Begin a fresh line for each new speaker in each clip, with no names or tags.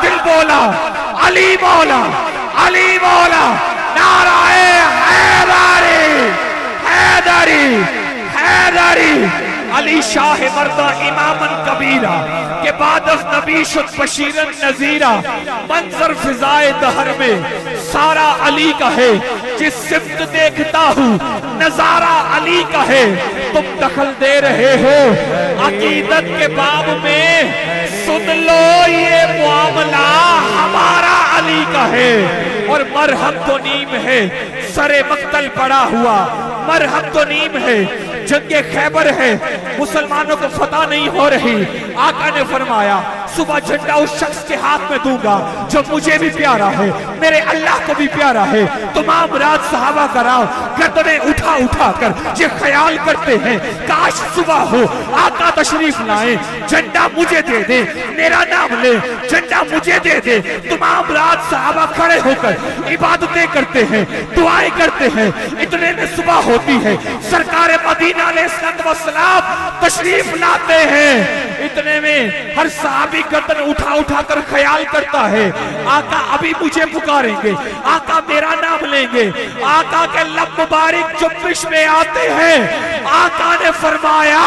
دل بولا علی مولا علی مولا نعرہ حیدری حیدری حیدری علی شاہ مردہ امامن کبیرہ کہ بعد از نبی شد بشیرن نذیرہ منظر فضائے دہر میں سارا علی کا ہے جس سمت دیکھتا ہوں نظارہ علی کا ہے تم دخل دے رہے ہو عقیدت کے باب میں سن لو یہ معاملہ ہمارا علی کا ہے اور مرہم تو نیم ہے سر مقتل پڑا ہوا مرہم تو نیم ہے جنگ خیبر ہے مسلمانوں کو فتح نہیں ہو رہی آقا نے فرمایا صبح جھنڈا اس شخص کے ہاتھ میں دوں گا جو مجھے بھی پیارا ہے میرے اللہ کو بھی پیارا ہے تمام رات صحابہ کرام گردنیں اٹھا اٹھا کر یہ خیال کرتے ہیں کاش صبح ہو آقا تشریف لائیں جھنڈا مجھے دے دے میرا نام لے جھنڈا مجھے دے دے تمام رات صحابہ کھڑے ہو کر عبادتیں کرتے ہیں دعائیں کرتے ہیں اتنے میں صبح ہوتی ہے سرکار مدینہ علیہ السلام تشریف لاتے ہیں اتنے میں ہر صحابی گردن اٹھا اٹھا کر خیال کرتا ہے آقا ابھی مجھے پکاریں گے آقا میرا نام لیں گے آقا کے لب مبارک جنبش میں آتے ہیں آقا نے فرمایا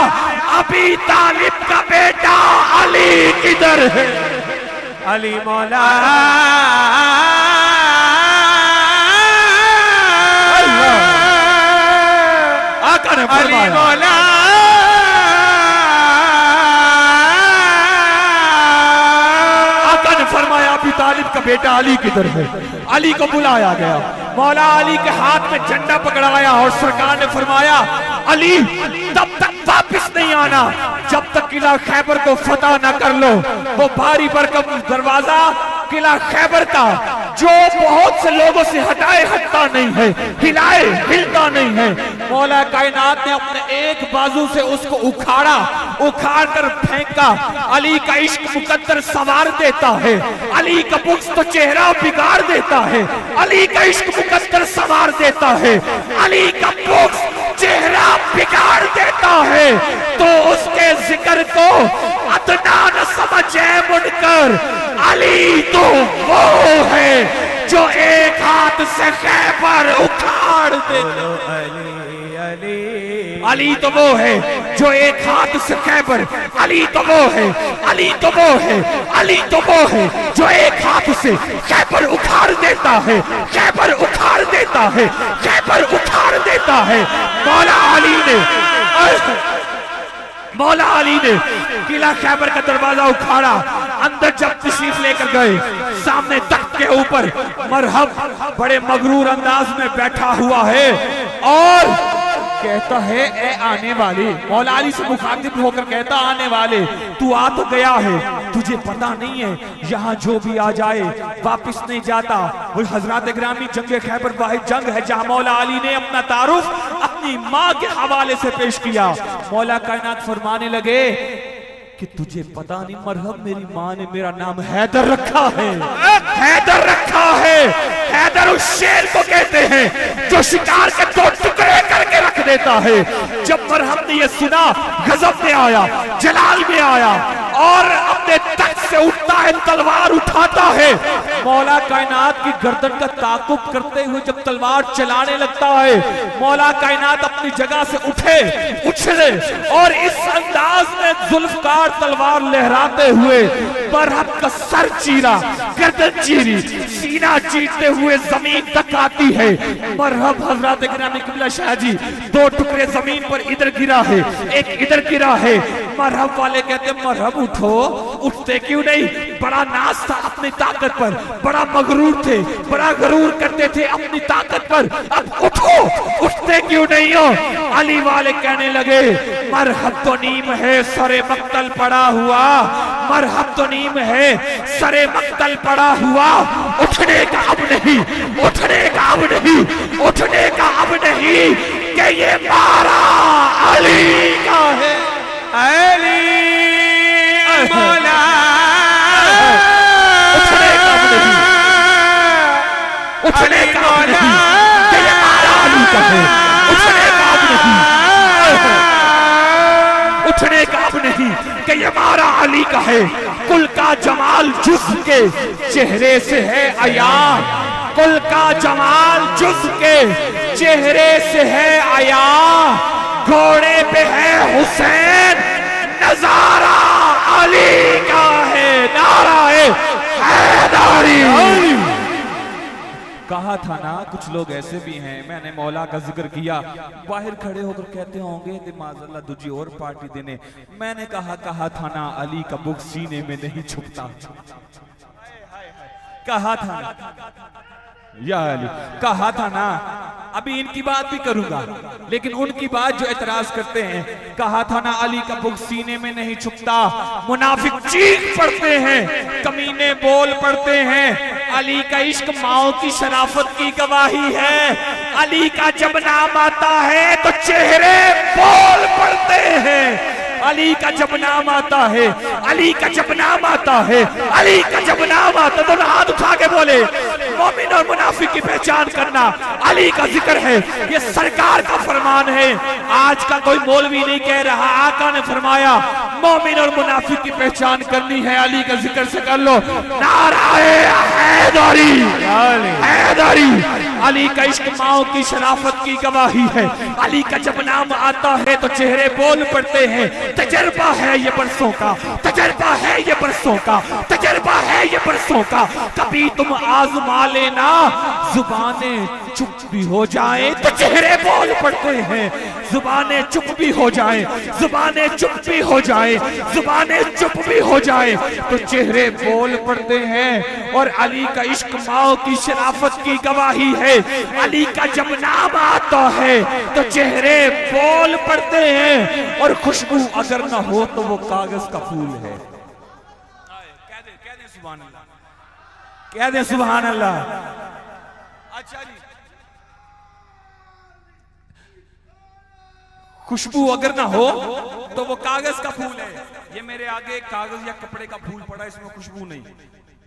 ابی طالب کا بیٹا علی کدھر ہے علی مولا آقا نے فرمایا آقا نے فرمایا ابی طالب کا بیٹا علی کدھر ہے علی کو بلایا گیا مولا علی کے ہاتھ میں جھنڈا پکڑایا اور سرکار نے فرمایا علی تب تک واپس نہیں آنا جب تک قلعہ خیبر کو فتح نہ کر لو وہ بھاری برکم دروازہ قلعہ خیبر کا جو بہت سے لوگوں سے ہٹائے ہٹتا نہیں ہے ہلائے ہلتا نہیں ہے مولا کائنات نے اپنے ایک بازو سے اس کو اکھاڑ کر پھینکا علی کا عشق مقدر سوار دیتا ہے علی کا بغض تو چہرہ بگاڑ دیتا ہے علی کا عشق مقدر سوار دیتا ہے علی کا بغض چہرہ بگاڑ دیتا ہے تو اس کے ذکر کو ادنا نہ سمجھے مڑ کر علی تو وہ ہے جو ایک ہاتھ سے خیبر اکھاڑ دیتا علی تو وہ ہے جو ایک ہاتھ سے خیبر علی تو وہ ہے علی تو وہ ہے علی تو وہ ہے جو ایک ہاتھ سے خیبر اکھاڑ دیتا ہے خیبر اکھاڑ دیتا ہے خیبر اکھاڑ دیتا ہے مولا علی نے قلعہ خیبر کا دروازہ اکھاڑا اندر جب تشریف لے کر گئے سامنے تخت کے اوپر مرحب بڑے مغرور انداز میں بیٹھا ہوا ہے اور کہتا ہے اے آنے والے مولا علی سے مخاطب ہو کر کہتا آنے والے تو آ تو گیا ہے تجھے پتا نہیں ہے یہاں جو بھی آ جائے واپس نہیں جاتا وہ حضرات گرامی جنگ خیبر واحد جنگ ہے جہاں مولا علی نے اپنا تعارف اپنی ماں کے حوالے سے پیش کیا مولا کائنات فرمانے لگے کہ تجھے پتا نہیں مرحب میری ماں نے میرا نام حیدر رکھا ہے حیدر رکھا ہے حیدر اس شیر کو کہتے ہیں جو شکار کے دو ٹکڑے کر کے رکھ دیتا ہے جب مرحب نے یہ سنا غضب میں آیا جلال میں آیا اور اپنے تخت سے اٹھتا ہے تلوار اٹھاتا ہے مولا کائنات کی گردن کا تعاقب کرتے ہوئے جب تلوار چلانے لگتا ہے مولا کائنات اپنی جگہ سے اچھلے اور اس انداز میں ذوالفقار تلوار لہراتے ہوئے مرحب کا سر چیرا گردن چیری سینہ چیرتے ہوئے زمین تک آتی ہے مرحب حضرات گرامی قبلہ شاہ جی دو ٹکڑے زمین پر ادھر گرا ہے ایک ادھر گرا ہے مرحب والے کہتے مرحب اٹھو اٹھتے کیوں نہیں بڑا ناز تھا اپنی طاقت پر بڑا مغرور تھے بڑا غرور کرتے تھے اپنی طاقت پر اب اٹھو اٹھتے کیوں نہیں ہو علی والے کہنے لگے مرحب تو نیم ہے سر مقتل پڑا ہوا مرحب تو نیم ہے سر مقتل پڑا ہوا اٹھنے کا اب نہیں اٹھنے کا اب نہیں اٹھنے کا اب نہیں کہ یہ مارا علی کا ہے علی مولا اٹھنے کا اب نہیں اٹھنے کا اب نہیں کہ یہ مارا علی کا ہے اٹھنے کا اب نہیں اٹھنے کا اب نہیں کہ یہ مارا علی کا ہے کل کا جمال جز کے چہرے سے ہے عیاں، کل کا جمال جز کے چہرے سے ہے عیاں، گھوڑے پہ ہے حسین نظارہ علی کا ہے، نعرہ حیدری۔ کہا تھا نا کچھ لوگ ایسے بھی ہیں، میں نے مولا کا ذکر کیا، باہر کھڑے ہو کر کہتے ہوں گے کہ معاذ اللہ تجھے اور پارٹی دینے، میں نے کہا تھا نا علی کا بغض سینے میں نہیں چھپتا، کہا تھا نا یا علی، کہا تھا نا۔ ابھی ان کی بات بھی کروں گا لیکن ان کی بات جو اعتراض کرتے ہیں، کہا تھا نا علی کا بغض سینے میں نہیں چھپتا، منافق چیخ پڑتے ہیں، کمینے بول پڑتے ہیں، علی کا عشق ماؤں کی شرافت کی گواہی ہے، علی کا جب نام آتا ہے تو چہرے بول پڑتے ہیں، علی کا جب نام آتا ہے، علی کا جب نام آتا ہے، علی کا جب نام آتا ہے، تو ہاتھ اٹھا کے بولے مومن اور منافق کی پہچان کرنا علی کا ذکر ہے، یہ سرکار کا فرمان ہے، آج کا کوئی مولوی نہیں کہہ رہا، آقا نے فرمایا مومن اور منافق کی پہچان کرنی ہے علی کا ذکر سے کر لو، نعرہ حیدری، حیدری۔ علی کا عشق ماؤں کی شرافت کی گواہی ہے، علی کا جب نام آتا ہے تو چہرے بول پڑتے ہیں، تجربہ ہے یہ برسوں کا، تجربہ ہے یہ برسوں کا، تجربہ ہے یہ برسوں کا، کبھی تم آزما لینا، زبانیں چپ بھی ہو جائیں تو چہرے بول پڑتے ہیں، زبانیں چپ بھی ہو جائیں، زبانیں چپ بھی ہو جائیں، زبانیں چپ بھی ہو جائیں تو چہرے بول پڑتے ہیں، اور علی کا عشق ماؤں کی شرافت کی گواہی ہے، علی کا جب نام آتا ہے تو چہرے بول پڑتے ہیں، اور خوشبو اگر نہ ہو تو وہ کاغذ کا پھول ہے۔ کہہ دیں سبحان اللہ، کہہ دیں سبحان اللہ۔ اچھا جی، خوشبو اگر نہ ہو تو وہ کاغذ کا پھول ہے، یہ میرے آگے کاغذ یا کپڑے کا پھول پڑا، اس میں خوشبو نہیں،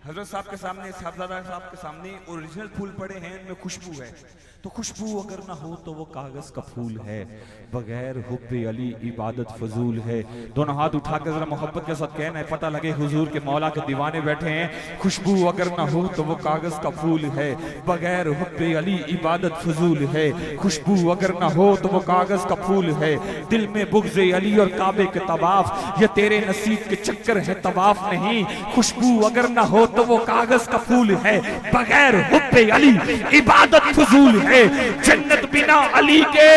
حضرت صاحب کے سامنے، صاحبزادہ صاحب کے سامنے اوریجنل پھول پڑے ہیں، ان میں خوشبو ہے، تو خوشبو اگر نہ ہو تو وہ کاغذ کا پھول ہے، بغیر حب علی عبادت فضول ہے۔ دونوں ہاتھ اٹھا کے ذرا محبت کے ساتھ کہنا ہے، پتہ لگے حضور کے مولا کے دیوانے بیٹھے ہیں، خوشبو اگر نہ ہو تو وہ کاغذ کا پھول ہے، بغیر حب علی عبادت فضول ہے، خوشبو اگر نہ ہو تو وہ کاغذ کا پھول ہے، دل میں بغض علی اور کعبے کے طواف، یہ تیرے نصیب کے چکر ہے طواف نہیں، خوشبو اگر نہ ہو تو وہ کاغذ کا پھول ہے، بغیر حب علی عبادت فضول ہے، جنت بنا علی کے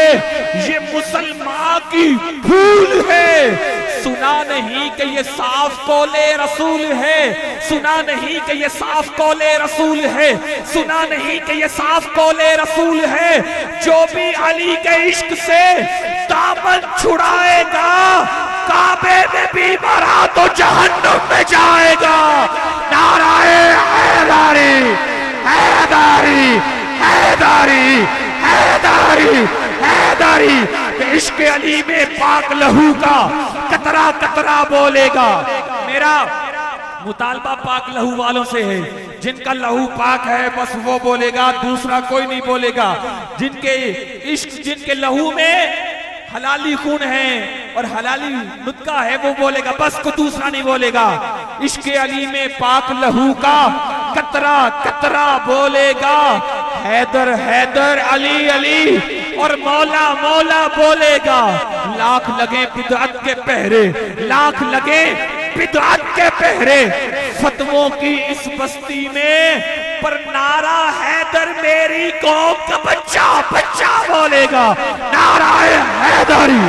یہ مسلمان کی بھول ہے، سنا نہیں کہ یہ صاف قول رسول ہے، سنا نہیں کہ یہ صاف قول رسول ہے، سنا نہیں کہ یہ صاف قول رسول ہے، جو بھی علی کے عشق سے دامن چھڑائے گا کعبے میں بھی مرا تو جہنم میں جائے گا، نعرہ حیدری، حیدری، حیدری، حیدری، حیدری۔ عشق علی میں پاک لہو کا قطرہ قطرہ بولے گا۔ میرا مطالبہ پاک لہو والوں سے ہے، جن کا لہو پاک ہے بس وہ بولے گا، دوسرا کوئی نہیں بولے گا، جن کے عشق، جن کے لہو میں حلالی خون ہے اور حلالی نطقہ ہے وہ بولے گا، بس کو دوسرا نہیں بولے گا۔ عشق علی میں پاک لہو کا قطرہ قطرہ بولے گا، حیدر حیدر علی علی اور مولا مولا بولے گا، لاکھ لگے بدعت کے پہرے، لاکھ لگے بدعت کے پہرے فتووں کی اس بستی میں، پر نعرہ حیدر میری قوم کا بچہ بچہ بولے گا، نعرہ حیدری،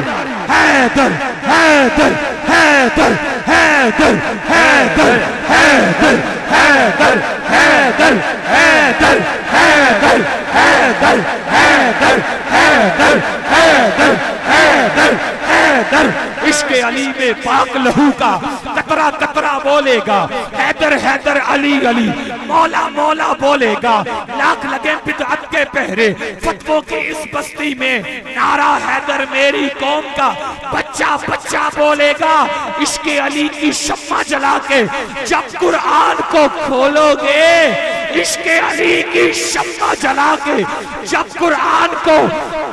حیدر حیدر حیدر حیدر حیدر حیدر حیدر حیدر حیدر حیدر حیدر حیدر حیدر حیدر حیدر حیدر۔ عشق علی میں پاک لہو کا قطرہ قطرہ بولے گا، حیدر حیدر علی علی، مولا مولا بولے گا، لاکھ لگے بدعت کے پہرے فتووں کی اس بستی میں، نعرہ حیدر میری قوم کا بچہ بچہ بولے گا۔ عشق علی کی شمع جلا کے جب قرآن کو کھولو گے، عشق علی کی شمع جلا کے جب قرآن کو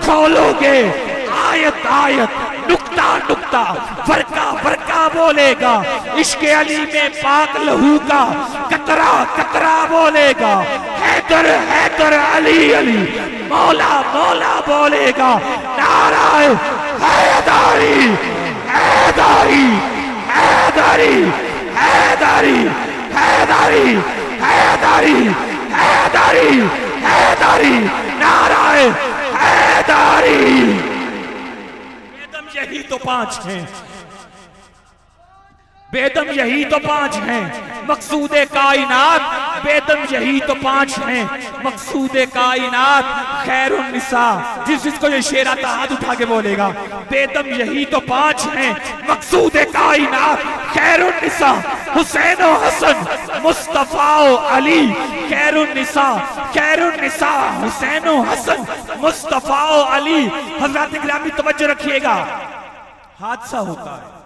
کھولو گے، آیت آیت نکتہ نکتہ فرقہ فرقہ بولے گا، عشق علی میں پاک لہو کا قطرہ قطرہ بولے گا، حیدر حیدر علی علی مولا مولا بولے گا، نعرہ حیدری حیدری حیدری حیدری حیدری حیدری حیدری حیدری نعرہ حیدری۔ بیدم یہی تو پانچ ہیں، بیدم یہی تو پانچ ہیں مقصود کائنات، بیدم یہی تو پانچ ہیں مقصود کائنات، خیر النساء جس کو یہ شعر آتا ہاتھ اٹھا کے بولے گا، بیدم یہی تو پانچ ہیں مقصود کائنات، خیر النساء حسین و حسن مصطفیٰ و علی، خیر النساء خیر النساء حسین و حسن مصطفیٰ و علی۔ حضرات گرامی توجہ رکھیے گا، حادثہ ہوتا ہے